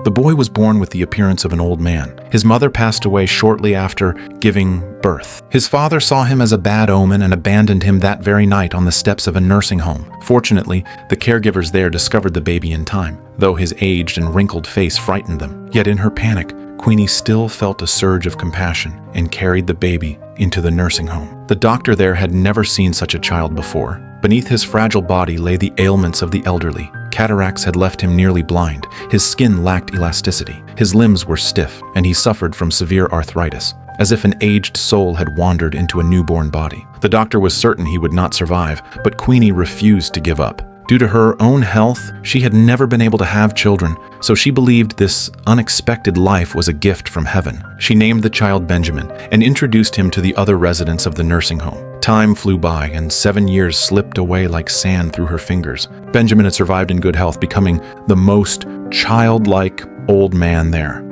The boy was born with the appearance of an old man. His mother passed away shortly after giving birth. His father saw him as a bad omen and abandoned him that very night on the steps of a nursing home. Fortunately, the caregivers there discovered the baby in time, though his aged and wrinkled face frightened them. Yet in her panic, Queenie still felt a surge of compassion and carried the baby into the nursing home. The doctor there had never seen such a child before. Beneath his fragile body lay the ailments of the elderly. Cataracts had left him nearly blind. His skin lacked elasticity. His limbs were stiff, and he suffered from severe arthritis, as if an aged soul had wandered into a newborn body. The doctor was certain he would not survive, but Queenie refused to give up. Due to her own health, she had never been able to have children, so she believed this unexpected life was a gift from heaven. She named the child Benjamin and introduced him to the other residents of the nursing home. Time flew by, and 7 years slipped away like sand through her fingers. Benjamin had survived in good health, becoming the most childlike old man there.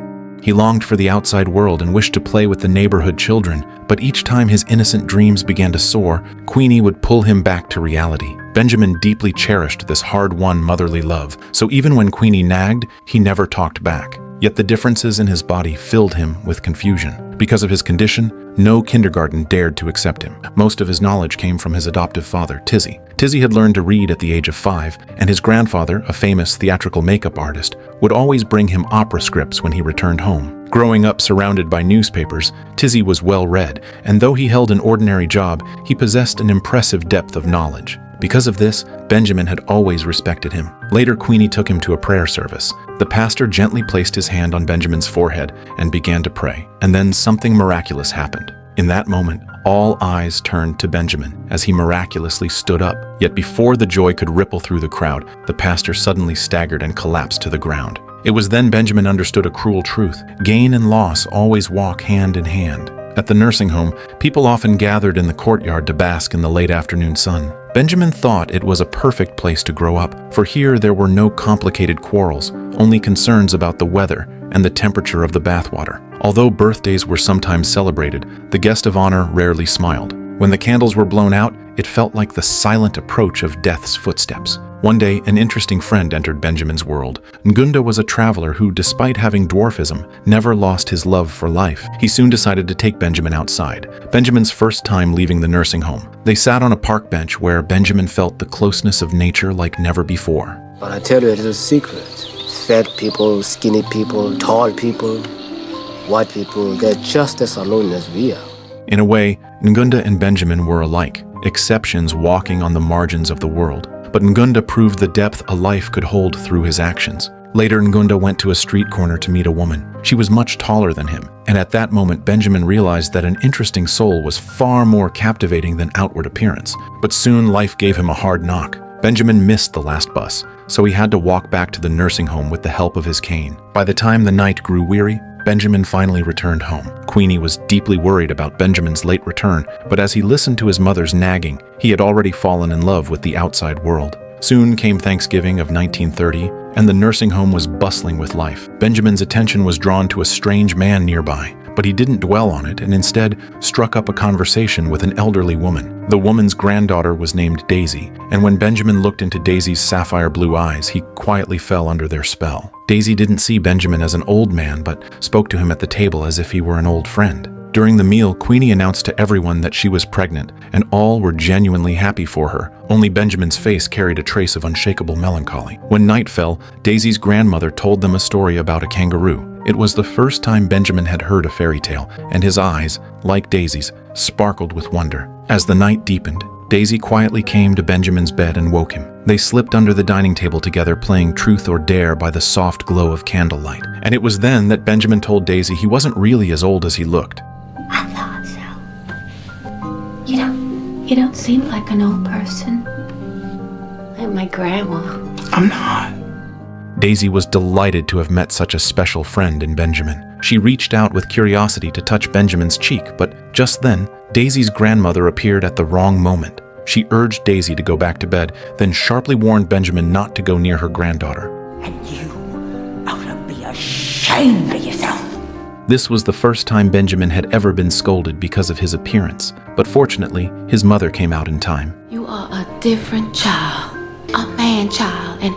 He longed for the outside world and wished to play with the neighborhood children, but each time his innocent dreams began to soar, Queenie would pull him back to reality. Benjamin deeply cherished this hard-won motherly love, so even when Queenie nagged, he never talked back. Yet the differences in his body filled him with confusion. Because of his condition, no kindergarten dared to accept him. Most of his knowledge came from his adoptive father, Tizzy. Tizzy had learned to read at the age of 5, and his grandfather, a famous theatrical makeup artist, would always bring him opera scripts when he returned home. Growing up surrounded by newspapers, Tizzy was well-read, and though he held an ordinary job, he possessed an impressive depth of knowledge. Because of this, Benjamin had always respected him. Later, Queenie took him to a prayer service. The pastor gently placed his hand on Benjamin's forehead and began to pray. And then something miraculous happened. In that moment, all eyes turned to Benjamin as he miraculously stood up. Yet before the joy could ripple through the crowd, the pastor suddenly staggered and collapsed to the ground. It was then Benjamin understood a cruel truth. Gain and loss always walk hand in hand. At the nursing home, people often gathered in the courtyard to bask in the late afternoon sun. Benjamin thought it was a perfect place to grow up, for here there were no complicated quarrels, only concerns about the weather and the temperature of the bathwater. Although birthdays were sometimes celebrated, the guest of honor rarely smiled. When the candles were blown out, it felt like the silent approach of death's footsteps. One day, an interesting friend entered Benjamin's world. Ngunda was a traveler who, despite having dwarfism, never lost his love for life. He soon decided to take Benjamin outside. Benjamin's first time leaving the nursing home. They sat on a park bench where Benjamin felt the closeness of nature like never before. But I tell you, it is a secret. Fat people, skinny people, tall people, white people, they're just as alone as we are. In a way, Ngunda and Benjamin were alike, exceptions walking on the margins of the world. But Ngunda proved the depth a life could hold through his actions. Later, Ngunda went to a street corner to meet a woman. She was much taller than him, and at that moment Benjamin realized that an interesting soul was far more captivating than outward appearance. But soon life gave him a hard knock. Benjamin missed the last bus, so he had to walk back to the nursing home with the help of his cane. By the time the night grew weary, Benjamin finally returned home. Queenie was deeply worried about Benjamin's late return, but as he listened to his mother's nagging, he had already fallen in love with the outside world. Soon came Thanksgiving of 1930, and the nursing home was bustling with life. Benjamin's attention was drawn to a strange man nearby, but he didn't dwell on it and instead struck up a conversation with an elderly woman. The woman's granddaughter was named Daisy, and when Benjamin looked into Daisy's sapphire blue eyes, he quietly fell under their spell. Daisy didn't see Benjamin as an old man, but spoke to him at the table as if he were an old friend. During the meal, Queenie announced to everyone that she was pregnant, and all were genuinely happy for her. Only Benjamin's face carried a trace of unshakable melancholy. When night fell, Daisy's grandmother told them a story about a kangaroo. It was the first time Benjamin had heard a fairy tale, and his eyes, like Daisy's, sparkled with wonder. As the night deepened, Daisy quietly came to Benjamin's bed and woke him. They slipped under the dining table together, playing Truth or Dare by the soft glow of candlelight. And it was then that Benjamin told Daisy he wasn't really as old as he looked. I thought so. You don't seem like an old person. Like my grandma. I'm not. Daisy was delighted to have met such a special friend in Benjamin. She reached out with curiosity to touch Benjamin's cheek, but just then, Daisy's grandmother appeared at the wrong moment. She urged Daisy to go back to bed, then sharply warned Benjamin not to go near her granddaughter. And you ought to be ashamed of yourself. This was the first time Benjamin had ever been scolded because of his appearance, but fortunately, his mother came out in time. You are a different child, a man child, and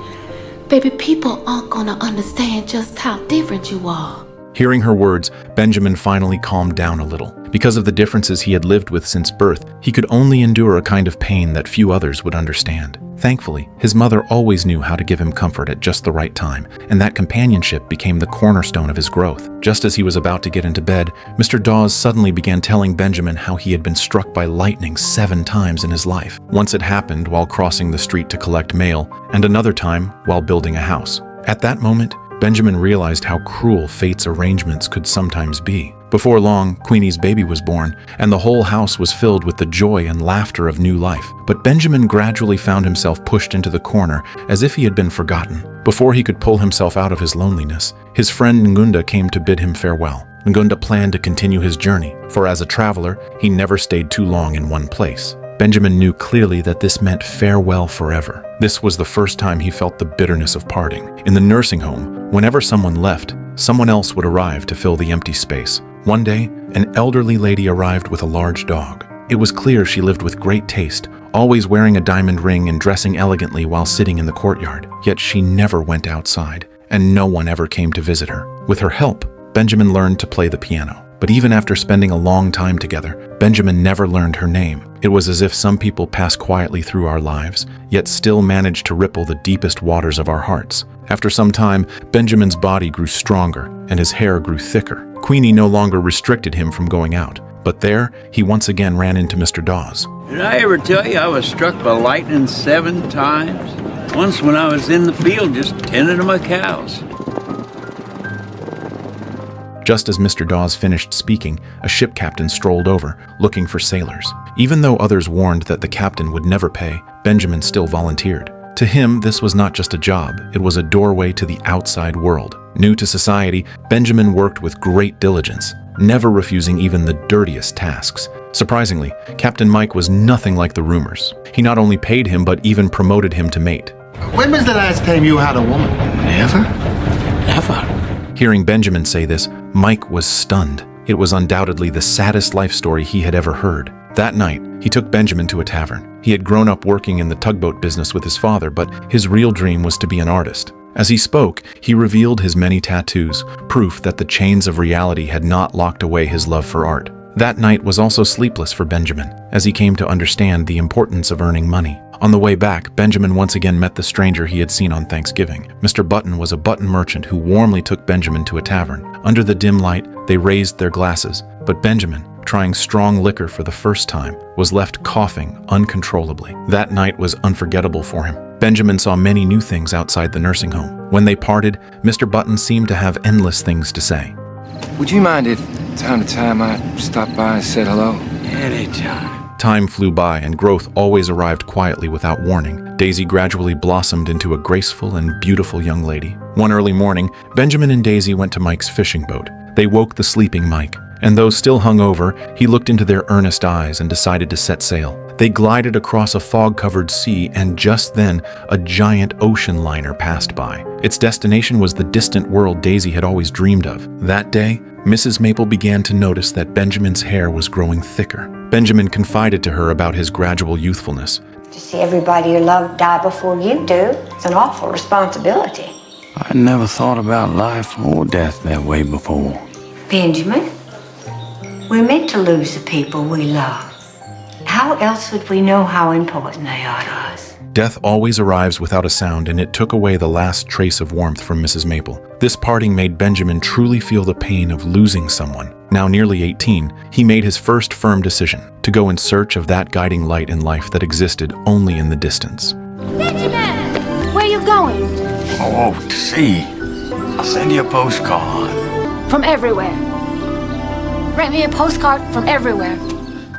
Baby, people aren't gonna understand just how different you are. Hearing her words, Benjamin finally calmed down a little. Because of the differences he had lived with since birth, he could only endure a kind of pain that few others would understand. Thankfully, his mother always knew how to give him comfort at just the right time, and that companionship became the cornerstone of his growth. Just as he was about to get into bed, Mr. Dawes suddenly began telling Benjamin how he had been struck by lightning 7 times in his life. Once it happened while crossing the street to collect mail, and another time while building a house. At that moment, Benjamin realized how cruel fate's arrangements could sometimes be. Before long, Queenie's baby was born, and the whole house was filled with the joy and laughter of new life. But Benjamin gradually found himself pushed into the corner as if he had been forgotten. Before he could pull himself out of his loneliness, his friend Ngunda came to bid him farewell. Ngunda planned to continue his journey, for as a traveler, he never stayed too long in one place. Benjamin knew clearly that this meant farewell forever. This was the first time he felt the bitterness of parting. In the nursing home, whenever someone left, someone else would arrive to fill the empty space. One day, an elderly lady arrived with a large dog. It was clear she lived with great taste, always wearing a diamond ring and dressing elegantly while sitting in the courtyard. Yet she never went outside, and no one ever came to visit her. With her help, Benjamin learned to play the piano. But even after spending a long time together, Benjamin never learned her name. It was as if some people pass quietly through our lives, yet still manage to ripple the deepest waters of our hearts. After some time, Benjamin's body grew stronger, and his hair grew thicker. Queenie no longer restricted him from going out. But there, he once again ran into Mr. Dawes. Did I ever tell you I was struck by lightning 7 times? Once when I was in the field just tending to my cows. Just as Mr. Dawes finished speaking, a ship captain strolled over, looking for sailors. Even though others warned that the captain would never pay, Benjamin still volunteered. To him, this was not just a job, it was a doorway to the outside world. New to society, Benjamin worked with great diligence, never refusing even the dirtiest tasks. Surprisingly, Captain Mike was nothing like the rumors. He not only paid him, but even promoted him to mate. When was the last time you had a woman? Never? Never. Hearing Benjamin say this, Mike was stunned. It was undoubtedly the saddest life story he had ever heard. That night, he took Benjamin to a tavern. He had grown up working in the tugboat business with his father, but his real dream was to be an artist. As he spoke, he revealed his many tattoos, proof that the chains of reality had not locked away his love for art. That night was also sleepless for Benjamin, as he came to understand the importance of earning money. On the way back, Benjamin once again met the stranger he had seen on Thanksgiving. Mr. Button was a button merchant who warmly took Benjamin to a tavern. Under the dim light, they raised their glasses, but Benjamin, trying strong liquor for the first time, was left coughing uncontrollably. That night was unforgettable for him. Benjamin saw many new things outside the nursing home. When they parted, Mr. Button seemed to have endless things to say. Would you mind if, time to time, I stopped by and said hello? Anytime. Time flew by, and growth always arrived quietly without warning. Daisy gradually blossomed into a graceful and beautiful young lady. One early morning, Benjamin and Daisy went to Mike's fishing boat. They woke the sleeping Mike, and though still hungover, he looked into their earnest eyes and decided to set sail. They glided across a fog-covered sea, and just then, a giant ocean liner passed by. Its destination was the distant world Daisy had always dreamed of. That day, Mrs. Maple began to notice that Benjamin's hair was growing thicker. Benjamin confided to her about his gradual youthfulness. To see everybody you love die before you do, it's an awful responsibility. I never thought about life or death that way before. Benjamin, we're meant to lose the people we love. How else would we know how important they are to us? Death always arrives without a sound, and it took away the last trace of warmth from Mrs. Maple. This parting made Benjamin truly feel the pain of losing someone. Now nearly 18, he made his first firm decision to go in search of that guiding light in life that existed only in the distance. Benjamin! Where are you going? Oh, to sea. I'll send you a postcard. From everywhere. Write me a postcard from everywhere.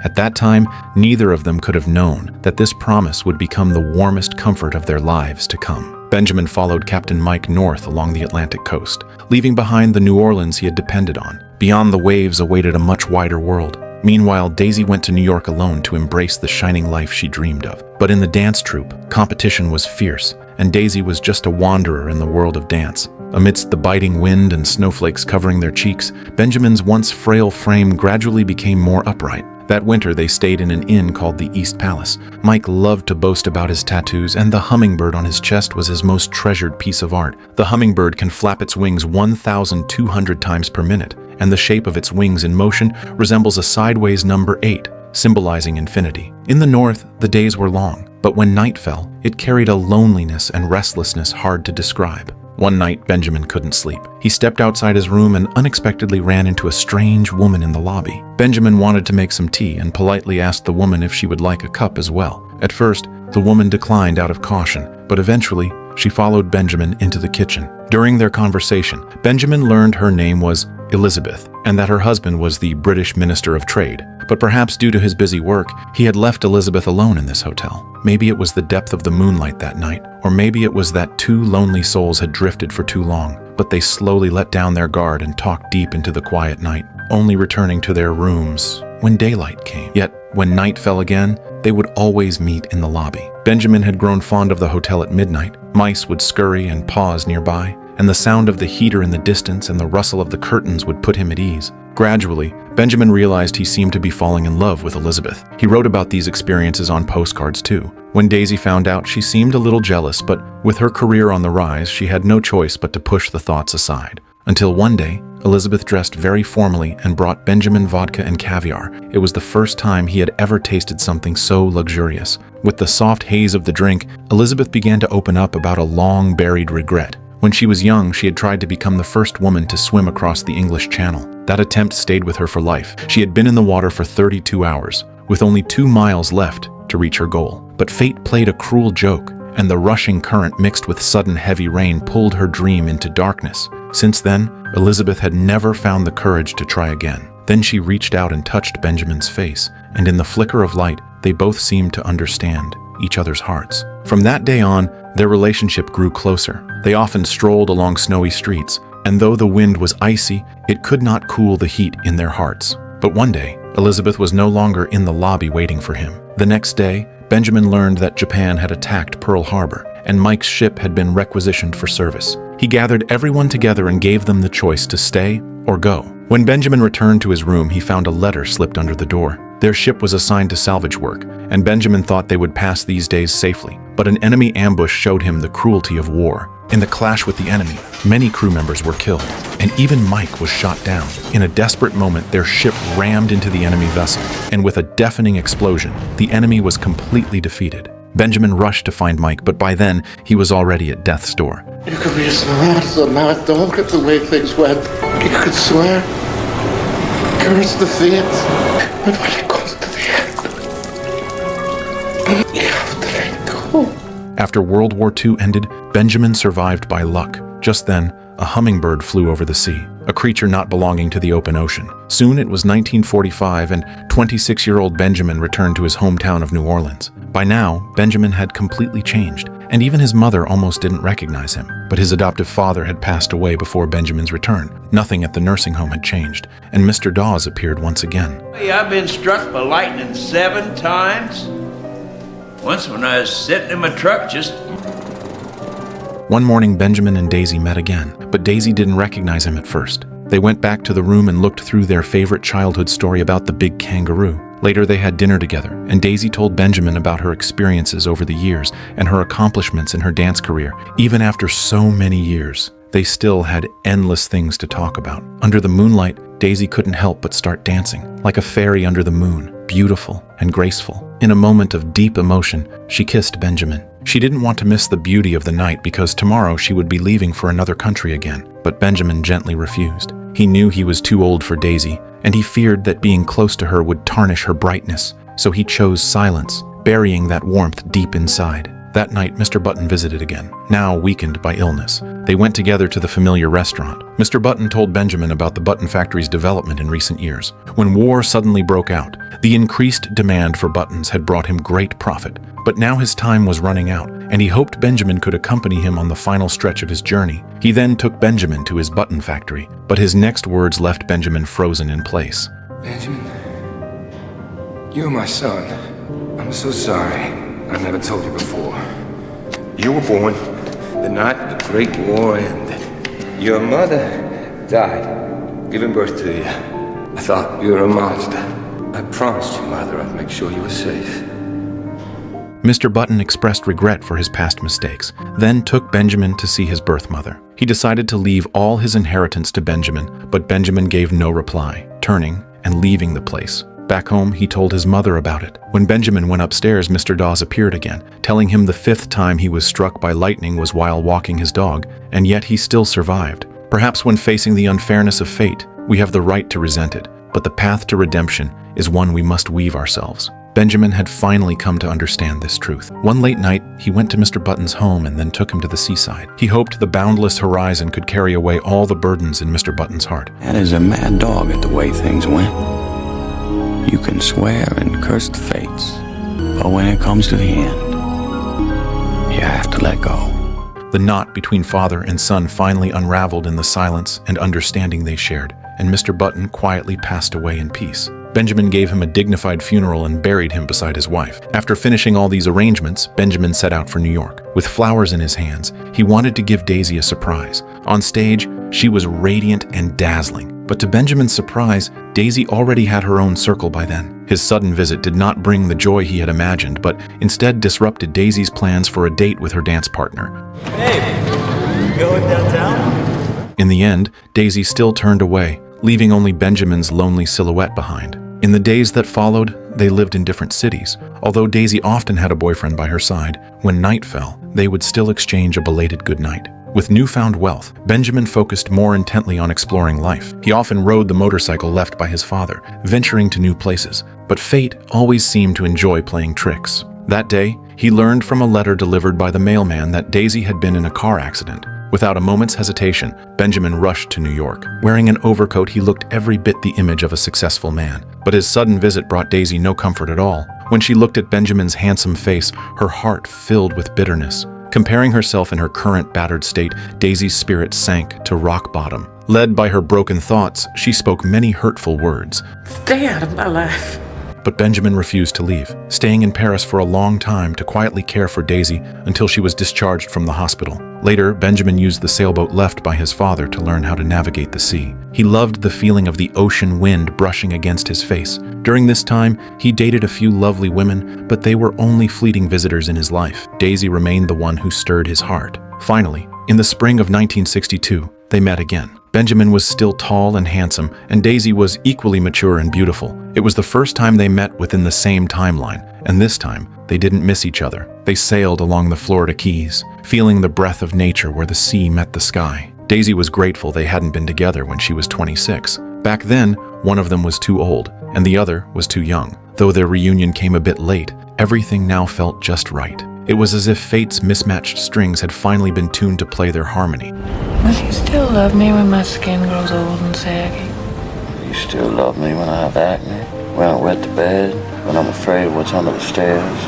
At that time, neither of them could have known that this promise would become the warmest comfort of their lives to come. Benjamin followed Captain Mike north along the Atlantic coast, leaving behind the New Orleans he had depended on. Beyond the waves awaited a much wider world. Meanwhile, Daisy went to New York alone to embrace the shining life she dreamed of. But in the dance troupe, competition was fierce, and Daisy was just a wanderer in the world of dance. Amidst the biting wind and snowflakes covering their cheeks, Benjamin's once frail frame gradually became more upright. That winter, they stayed in an inn called the East Palace. Mike loved to boast about his tattoos, and the hummingbird on his chest was his most treasured piece of art. The hummingbird can flap its wings 1,200 times per minute, and the shape of its wings in motion resembles a sideways number 8, symbolizing infinity. In the north, the days were long, but when night fell, it carried a loneliness and restlessness hard to describe. One night, Benjamin couldn't sleep. He stepped outside his room and unexpectedly ran into a strange woman in the lobby. Benjamin wanted to make some tea and politely asked the woman if she would like a cup as well. At first, the woman declined out of caution, but eventually, she followed Benjamin into the kitchen. During their conversation, Benjamin learned her name was Elizabeth, and that her husband was the British Minister of Trade. But perhaps due to his busy work, he had left Elizabeth alone in this hotel. Maybe it was the depth of the moonlight that night, or maybe it was that two lonely souls had drifted for too long, but they slowly let down their guard and talked deep into the quiet night, only returning to their rooms when daylight came. Yet, when night fell again, they would always meet in the lobby. Benjamin had grown fond of the hotel at midnight. Mice would scurry and pause nearby, and the sound of the heater in the distance and the rustle of the curtains would put him at ease. Gradually, Benjamin realized he seemed to be falling in love with Elizabeth. He wrote about these experiences on postcards too. When Daisy found out, she seemed a little jealous, but with her career on the rise, she had no choice but to push the thoughts aside. Until one day, Elizabeth dressed very formally and brought Benjamin vodka and caviar. It was the first time he had ever tasted something so luxurious. With the soft haze of the drink, Elizabeth began to open up about a long-buried regret. When she was young, she had tried to become the first woman to swim across the English Channel. That attempt stayed with her for life. She had been in the water for 32 hours, with only 2 miles left to reach her goal. But fate played a cruel joke, and the rushing current mixed with sudden heavy rain pulled her dream into darkness. Since then, Elizabeth had never found the courage to try again. Then she reached out and touched Benjamin's face, and in the flicker of light, they both seemed to understand each other's hearts. From that day on, their relationship grew closer. They often strolled along snowy streets, and though the wind was icy, it could not cool the heat in their hearts. But one day, Elizabeth was no longer in the lobby waiting for him. The next day, Benjamin learned that Japan had attacked Pearl Harbor, and Mike's ship had been requisitioned for service. He gathered everyone together and gave them the choice to stay or go. When Benjamin returned to his room, he found a letter slipped under the door. Their ship was assigned to salvage work, and Benjamin thought they would pass these days safely. But an enemy ambush showed him the cruelty of war. In the clash with the enemy, many crew members were killed, and even Mike was shot down. In a desperate moment, their ship rammed into the enemy vessel, and with a deafening explosion, the enemy was completely defeated. Benjamin rushed to find Mike, but by then, he was already at death's door. You could be a smart, so now don't get the way things went. You could swear, curse the fates, but when it comes to the end, you have to let go. After World War II ended, Benjamin survived by luck. Just then, a hummingbird flew over the sea, a creature not belonging to the open ocean. Soon it was 1945, and 26-year-old Benjamin returned to his hometown of New Orleans. By now, Benjamin had completely changed, and even his mother almost didn't recognize him. But his adoptive father had passed away before Benjamin's return. Nothing at the nursing home had changed, and Mr. Dawes appeared once again. Hey, I've been struck by lightning 7 times. Once when I was sitting in my truck just... One morning, Benjamin and Daisy met again, but Daisy didn't recognize him at first. They went back to the room and looked through their favorite childhood story about the big kangaroo. Later, they had dinner together, and Daisy told Benjamin about her experiences over the years and her accomplishments in her dance career. Even after so many years, they still had endless things to talk about. Under the moonlight, Daisy couldn't help but start dancing, like a fairy under the moon, beautiful and graceful. In a moment of deep emotion, she kissed Benjamin. She didn't want to miss the beauty of the night because tomorrow she would be leaving for another country again, but Benjamin gently refused. He knew he was too old for Daisy, and he feared that being close to her would tarnish her brightness, so he chose silence, burying that warmth deep inside. That night, Mr. Button visited again, now weakened by illness. They went together to the familiar restaurant. Mr. Button told Benjamin about the Button factory's development in recent years. When war suddenly broke out, the increased demand for buttons had brought him great profit. But now his time was running out, and he hoped Benjamin could accompany him on the final stretch of his journey. He then took Benjamin to his button factory, but his next words left Benjamin frozen in place. Benjamin, you're my son. I'm so sorry. I never told you before. You were born the night the Great War ended. Your mother died, giving birth to you. I thought you were a monster. I promised you, Mother, I'd make sure you were safe. Mr. Button expressed regret for his past mistakes, then took Benjamin to see his birth mother. He decided to leave all his inheritance to Benjamin, but Benjamin gave no reply, turning and leaving the place. Back home, he told his mother about it. When Benjamin went upstairs, Mr. Dawes appeared again, telling him the 5th time he was struck by lightning was while walking his dog, and yet he still survived. Perhaps when facing the unfairness of fate, we have the right to resent it, but the path to redemption is one we must weave ourselves. Benjamin had finally come to understand this truth. One late night, he went to Mr. Button's home and then took him to the seaside. He hoped the boundless horizon could carry away all the burdens in Mr. Button's heart. That is a mad dog at the way things went. You can swear and curse the fates, but when it comes to the end, you have to let go. The knot between father and son finally unraveled in the silence and understanding they shared, and Mr. Button quietly passed away in peace. Benjamin gave him a dignified funeral and buried him beside his wife. After finishing all these arrangements, Benjamin set out for New York. With flowers in his hands, he wanted to give Daisy a surprise. On stage, she was radiant and dazzling. But to Benjamin's surprise, Daisy already had her own circle by then. His sudden visit did not bring the joy he had imagined, but instead disrupted Daisy's plans for a date with her dance partner. Hey, going downtown? In the end, Daisy still turned away, leaving only Benjamin's lonely silhouette behind. In the days that followed, they lived in different cities. Although Daisy often had a boyfriend by her side, when night fell, they would still exchange a belated goodnight. With newfound wealth, Benjamin focused more intently on exploring life. He often rode the motorcycle left by his father, venturing to new places. But fate always seemed to enjoy playing tricks. That day, he learned from a letter delivered by the mailman that Daisy had been in a car accident. Without a moment's hesitation, Benjamin rushed to New York. Wearing an overcoat, he looked every bit the image of a successful man. But his sudden visit brought Daisy no comfort at all. When she looked at Benjamin's handsome face, her heart filled with bitterness. Comparing herself in her current battered state, Daisy's spirit sank to rock bottom. Led by her broken thoughts, she spoke many hurtful words. Stay out of my life. But Benjamin refused to leave, staying in Paris for a long time to quietly care for Daisy until she was discharged from the hospital. Later, Benjamin used the sailboat left by his father to learn how to navigate the sea. He loved the feeling of the ocean wind brushing against his face. During this time, he dated a few lovely women, but they were only fleeting visitors in his life. Daisy remained the one who stirred his heart. Finally, in the spring of 1962, they met again. Benjamin was still tall and handsome, and Daisy was equally mature and beautiful. It was the first time they met within the same timeline, and this time, they didn't miss each other. They sailed along the Florida Keys, feeling the breath of nature where the sea met the sky. Daisy was grateful they hadn't been together when she was 26. Back then, one of them was too old, and the other was too young. Though their reunion came a bit late, everything now felt just right. It was as if fate's mismatched strings had finally been tuned to play their harmony. Will you still love me when my skin grows old and saggy? You still love me when I have acne, when I wet the bed, when I'm afraid of what's under the stairs.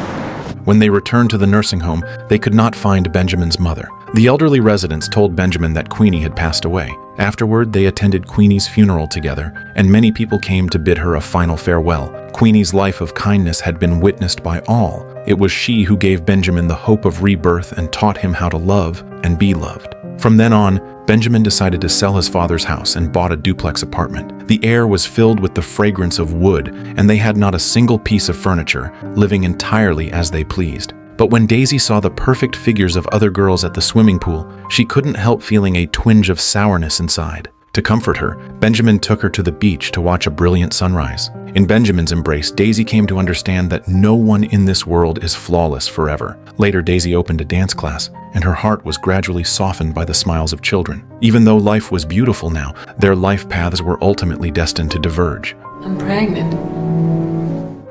When they returned to the nursing home, they could not find Benjamin's mother. The elderly residents told Benjamin that Queenie had passed away. Afterward, they attended Queenie's funeral together, and many people came to bid her a final farewell. Queenie's life of kindness had been witnessed by all. It was she who gave Benjamin the hope of rebirth and taught him how to love and be loved. From then on, Benjamin decided to sell his father's house and bought a duplex apartment. The air was filled with the fragrance of wood, and they had not a single piece of furniture, living entirely as they pleased. But when Daisy saw the perfect figures of other girls at the swimming pool, she couldn't help feeling a twinge of sourness inside. To comfort her, Benjamin took her to the beach to watch a brilliant sunrise. In Benjamin's embrace, Daisy came to understand that no one in this world is flawless forever. Later, Daisy opened a dance class, and her heart was gradually softened by the smiles of children. Even though life was beautiful now, their life paths were ultimately destined to diverge. I'm pregnant.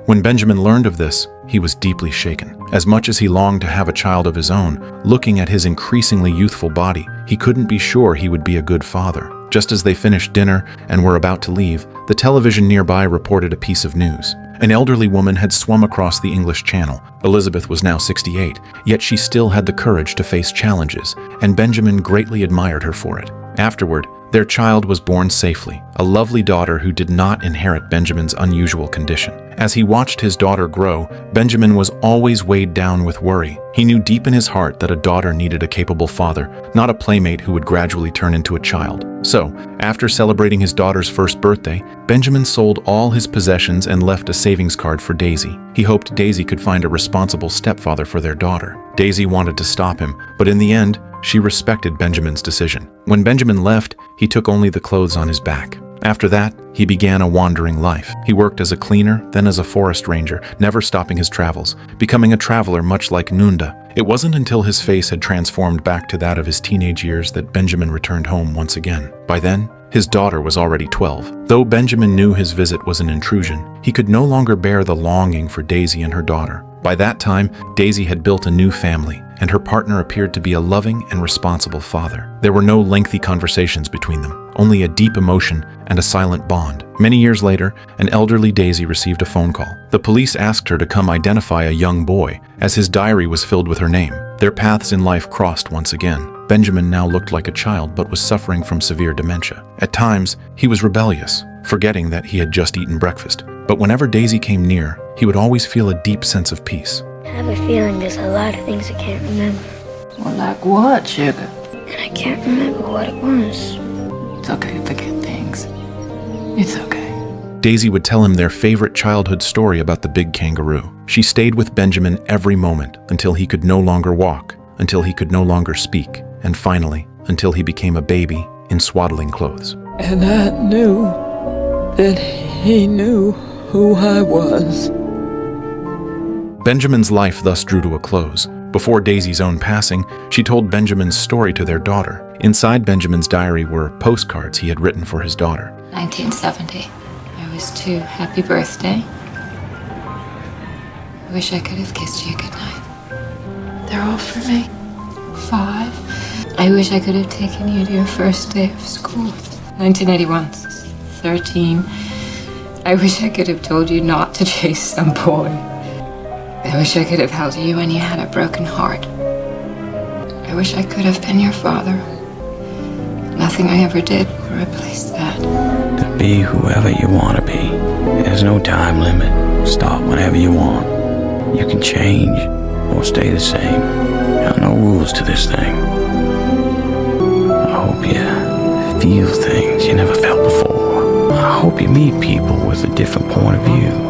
When Benjamin learned of this, he was deeply shaken. As much as he longed to have a child of his own, looking at his increasingly youthful body, he couldn't be sure he would be a good father. Just as they finished dinner and were about to leave, the television nearby reported a piece of news. An elderly woman had swum across the English Channel. Elizabeth was now 68, yet she still had the courage to face challenges, and Benjamin greatly admired her for it. Afterward, their child was born safely, a lovely daughter who did not inherit Benjamin's unusual condition. As he watched his daughter grow, Benjamin was always weighed down with worry. He knew deep in his heart that a daughter needed a capable father, not a playmate who would gradually turn into a child. So, after celebrating his daughter's first birthday, Benjamin sold all his possessions and left a savings card for Daisy. He hoped Daisy could find a responsible stepfather for their daughter. Daisy wanted to stop him, but in the end, she respected Benjamin's decision. When Benjamin left, he took only the clothes on his back. After that, he began a wandering life. He worked as a cleaner, then as a forest ranger, never stopping his travels, becoming a traveler much like Nunda. It wasn't until his face had transformed back to that of his teenage years that Benjamin returned home once again. By then, his daughter was already 12. Though Benjamin knew his visit was an intrusion, he could no longer bear the longing for Daisy and her daughter. By that time, Daisy had built a new family, and her partner appeared to be a loving and responsible father. There were no lengthy conversations between them, only a deep emotion and a silent bond. Many years later, an elderly Daisy received a phone call. The police asked her to come identify a young boy, as his diary was filled with her name. Their paths in life crossed once again. Benjamin now looked like a child but was suffering from severe dementia. At times, he was rebellious, forgetting that he had just eaten breakfast. But whenever Daisy came near, he would always feel a deep sense of peace. I have a feeling there's a lot of things I can't remember. Well, like what, sugar? And I can't remember what it was. It's okay to forget things. It's okay. Daisy would tell him their favorite childhood story about the big kangaroo. She stayed with Benjamin every moment until he could no longer walk, until he could no longer speak, and finally, until he became a baby in swaddling clothes. And I knew that he knew who I was. Benjamin's life thus drew to a close. Before Daisy's own passing, she told Benjamin's story to their daughter. Inside Benjamin's diary were postcards he had written for his daughter. 1970. I was 2. Happy birthday. I wish I could have kissed you goodnight. They're all for me. 5. I wish I could have taken you to your first day of school. 1981. 13. I wish I could have told you not to chase some boy. I wish I could have held you when you had a broken heart. I wish I could have been your father. Nothing I ever did will replace that. To be whoever you want to be. There's no time limit. Start whenever you want. You can change or stay the same. There are no rules to this thing. I hope you feel things you never felt before. I hope you meet people with a different point of view.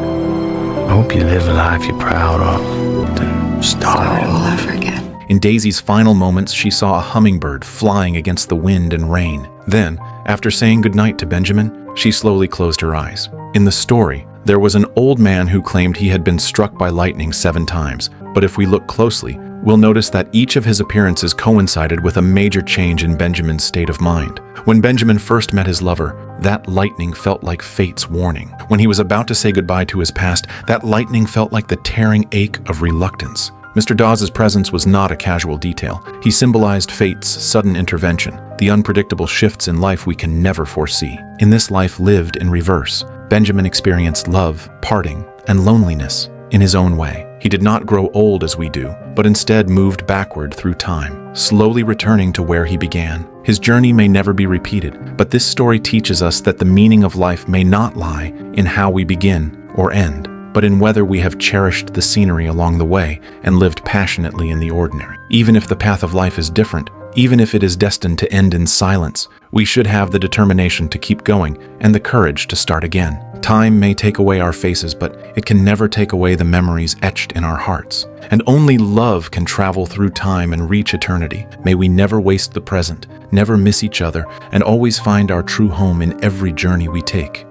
I hope you live a life you're proud of. Then start Sorry, all will I over. forget? In Daisy's final moments, she saw a hummingbird flying against the wind and rain. Then, after saying goodnight to Benjamin, she slowly closed her eyes. In the story, there was an old man who claimed he had been struck by lightning 7 times. But if we look closely, we'll notice that each of his appearances coincided with a major change in Benjamin's state of mind. When Benjamin first met his lover, that lightning felt like fate's warning. When he was about to say goodbye to his past, that lightning felt like the tearing ache of reluctance. Mr. Dawes' presence was not a casual detail. He symbolized fate's sudden intervention, the unpredictable shifts in life we can never foresee. In this life lived in reverse, Benjamin experienced love, parting, and loneliness in his own way. He did not grow old as we do, but instead moved backward through time, slowly returning to where he began. His journey may never be repeated, but this story teaches us that the meaning of life may not lie in how we begin or end, but in whether we have cherished the scenery along the way and lived passionately in the ordinary. Even if the path of life is different, even if it is destined to end in silence, we should have the determination to keep going and the courage to start again. Time may take away our faces, but it can never take away the memories etched in our hearts. And only love can travel through time and reach eternity. May we never waste the present, never miss each other, and always find our true home in every journey we take.